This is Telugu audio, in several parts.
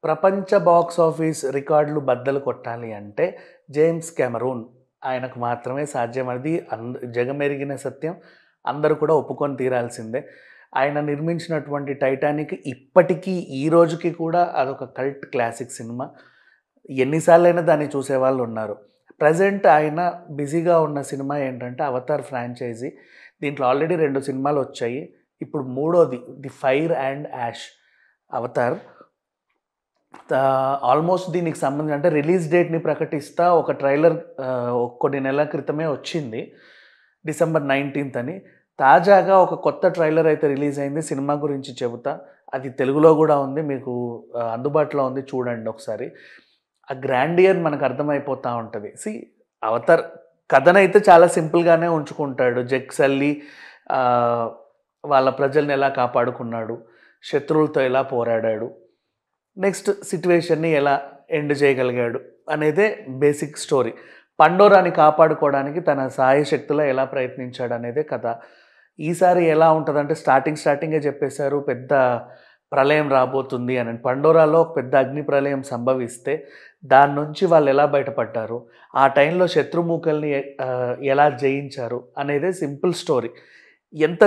ప్రపంచ బాక్స్ ఆఫీస్ రికార్డులు బద్దలు కొట్టాలి అంటే జేమ్స్ కెమెరూన్ ఆయనకు మాత్రమే సాధ్యం. అది జగమెరిగిన సత్యం. అందరూ కూడా ఒప్పుకొని తీరాల్సిందే. ఆయన నిర్మించినటువంటి 'టైటానిక్' ఇప్పటికీ ఈ రోజుకి కూడా అదొక కల్ట్ క్లాసిక్ సినిమా. ఎన్నిసార్లైనా దాన్ని చూసేవాళ్ళు ఉన్నారు. ప్రెజెంట్ ఆయన బిజీగా ఉన్న సినిమా ఏంటంటే 'అవతార్' ఫ్రాంచైజీ. దీంట్లో ఆల్రెడీ 2 సినిమాలు వచ్చాయి. ఇప్పుడు మూడోది 'the Fire and Ash' 'Avatar'. Almost దీనికి సంబంధించి అంటే రిలీజ్ డేట్‌ని ప్రకటిస్తా ఒక ట్రైలర్ కొన్ని నెలల క్రితమే వచ్చింది. డిసెంబర్ 19th అని. తాజాగా ఒక కొత్త ట్రైలర్ అయితే రిలీజ్ అయింది. సినిమా గురించి చెబుతా. అది తెలుగులో కూడా ఉంది. మీకు అందుబాటులో ఉంది, చూడండి ఒకసారి. ఆ గ్రాండియర్ మనకు అర్థమైపోతూ ఉంటుంది. అవతార్ కథనైతే చాలా సింపుల్గానే ఉంచుకుంటాడు. జెక్ సల్లీ వాళ్ళ ప్రజల్ని ఎలా కాపాడుకున్నాడు, శత్రువులతో ఎలా పోరాడాడు, నెక్స్ట్ సిట్యువేషన్ని ఎలా ఎండ్ చేయగలిగాడు అనేదే బేసిక్ స్టోరీ. పండోరాని కాపాడుకోవడానికి తన సాయశక్తులా ఎలా ప్రయత్నించాడు అనేదే కథ. ఈసారి ఎలా ఉంటుందంటే స్టార్టింగే చెప్పేశారు, పెద్ద ప్రళయం రాబోతుంది అని. పండోరాలో పెద్ద అగ్ని ప్రళయం సంభవిస్తే దాని నుంచి వాళ్ళు ఎలా బయటపడ్డారు, ఆ టైంలో శత్రుమూకల్ని ఎలా జయించారు అనేదే సింపుల్ స్టోరీ. ఎంత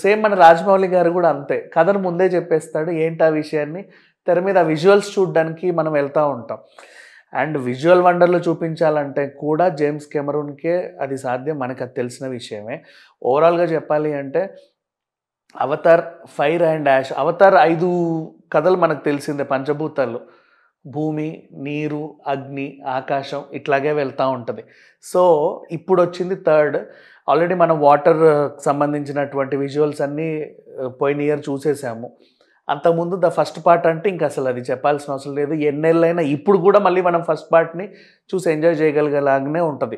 సేమ్ మన రాజమౌళి గారు కూడా అంతే. కథను ముందే చెప్పేస్తాడు. ఏంటి ఆ విషయాన్ని తెర మీద విజువల్స్ చూడడానికి మనం వెళ్తూ ఉంటాం. అండ్ విజువల్ వండర్లు చూపించాలంటే కూడా జేమ్స్ కెమెరూన్కే అది సాధ్యం. మనకు అది తెలిసిన విషయమే. ఓవరాల్గా చెప్పాలి అంటే 'Avatar', 'fire and Ash'. 'Avatar' 5 కథలు మనకు తెలిసిందే. పంచభూతాలు, భూమి, నీరు, అగ్ని, ఆకాశం ఇట్లాగే వెళ్తూ ఉంటుంది. సో ఇప్పుడు వచ్చింది థర్డ్. ఆల్రెడీ మనం వాటర్ సంబంధించినటువంటి విజువల్స్ అన్నీ పోయిన ఇయర్ చూసేసాము. అంతకుముందు ద ఫస్ట్ పార్ట్ అంటే ఇంక అసలు అది చెప్పాల్సిన అవసరం లేదు. ఎన్నేళ్ళైనా ఇప్పుడు కూడా మళ్ళీ మనం ఫస్ట్ పార్ట్ని చూసి ఎంజాయ్ చేయగలిగేలాగానే ఉంటుంది.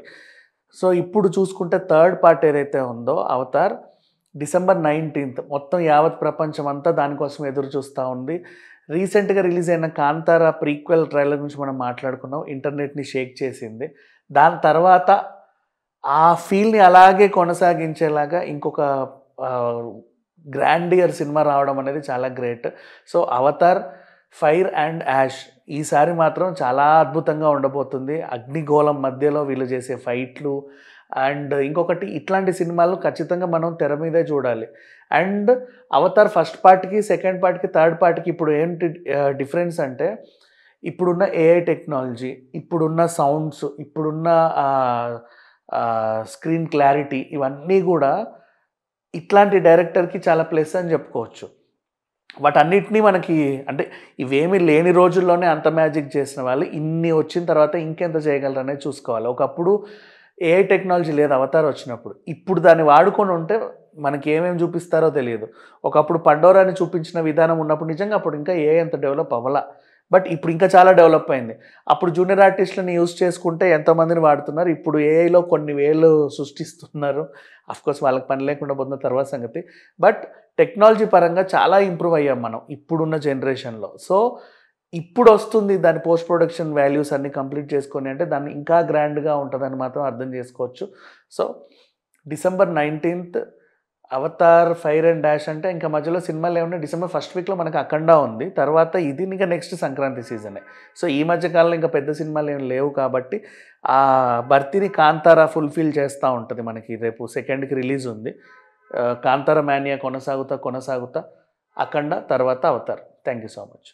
సో ఇప్పుడు చూసుకుంటే థర్డ్ పార్ట్ ఏదైతే ఉందో 'అవతార్' డిసెంబర్ 19th మొత్తం యావత్ ప్రపంచం అంతా దానికోసం ఎదురు చూస్తూ ఉంది. రీసెంట్గా రిలీజ్ అయిన 'కాంతారా' ప్రీక్వెల్ ట్రైలర్ గురించి మనం మాట్లాడుకున్నాం. ఇంటర్నెట్ని షేక్ చేసింది. దాని తర్వాత ఆ ఫీల్ని అలాగే కొనసాగించేలాగా ఇంకొక గ్రాండియర్ సినిమా రావడం అనేది చాలా great. So 'Avatar', 'fire and Ash' ఈసారి మాత్రం చాలా అద్భుతంగా ఉండబోతుంది. అగ్నిగోళం మధ్యలో వీళ్ళు చేసే ఫైట్లు అండ్ ఇంకొకటి ఇట్లాంటి సినిమాలు ఖచ్చితంగా మనం తెర మీదే చూడాలి. అండ్ 'అవతార్' ఫస్ట్ పార్ట్కి, సెకండ్ పార్ట్కి, థర్డ్ పార్ట్కి ఇప్పుడు ఏంటి డిఫరెన్స్ అంటే ఇప్పుడున్న ఏఐ టెక్నాలజీ, ఇప్పుడున్న సౌండ్స్, ఇప్పుడున్న స్క్రీన్ క్లారిటీ ఇవన్నీ కూడా ఇట్లాంటి డైరెక్టర్కి చాలా ప్లస్ అని చెప్పుకోవచ్చు. వాటన్నిటినీ మనకి అంటే ఇవేమీ లేని రోజుల్లోనే అంత మ్యాజిక్ చేసిన వాళ్ళు ఇన్ని వచ్చిన తర్వాత ఇంకెంత చేయగలరు అనేది చూసుకోవాలి. ఒకప్పుడు ఏఐ టెక్నాలజీ లేదు 'అవతార్' వచ్చినప్పుడు. ఇప్పుడు దాన్ని వాడుకొని ఉంటే మనకి ఏమేమి చూపిస్తారో తెలియదు. ఒకప్పుడు పండోరాని చూపించిన విధానం ఉన్నప్పుడు నిజంగా అప్పుడు ఇంకా ఏఐ అంత డెవలప్ అవ్వలా. బట్ ఇప్పుడు ఇంకా చాలా డెవలప్ అయింది. అప్పుడు జూనియర్ ఆర్టిస్టులని యూజ్ చేసుకుంటే ఎంతోమందిని వాడుతున్నారు. ఇప్పుడు ఏఐలో కొన్ని వేలు సృష్టిస్తున్నారు. అఫ్కోర్స్ వాళ్ళకి పని లేకుండా పోతున్న తర్వాత సంగతి. బట్ టెక్నాలజీ పరంగా చాలా ఇంప్రూవ్ అయ్యాం మనం ఇప్పుడున్న జనరేషన్లో. సో ఇప్పుడు వస్తుంది దాని పోస్ట్ ప్రొడక్షన్ వాల్యూస్ అన్నీ కంప్లీట్ చేసుకొని అంటే దాన్ని ఇంకా గ్రాండ్గా ఉంటుందని మాత్రం అర్థం చేసుకోవచ్చు. So December 19th 'Avatar', 'fire and ash' అంటే ఇంకా మధ్యలో సినిమాలు ఏమన్నా డిసెంబర్ ఫస్ట్ వీక్లో మనకు 'అఖండ' ఉంది. తర్వాత ఇది ఇంకా నెక్స్ట్ సంక్రాంతి సీజనే. సో ఈ మధ్యకాలంలో ఇంకా పెద్ద సినిమాలు ఏమి లేవు కాబట్టి ఆ భర్తీని 'కాంతారా' ఫుల్ఫిల్ చేస్తూ ఉంటుంది. మనకి రేపు 2nd రిలీజ్ ఉంది. 'కాంతారా' మానియా కొనసాగుతా 'అఖండ' తర్వాత 'Avatar'. Thank you so much.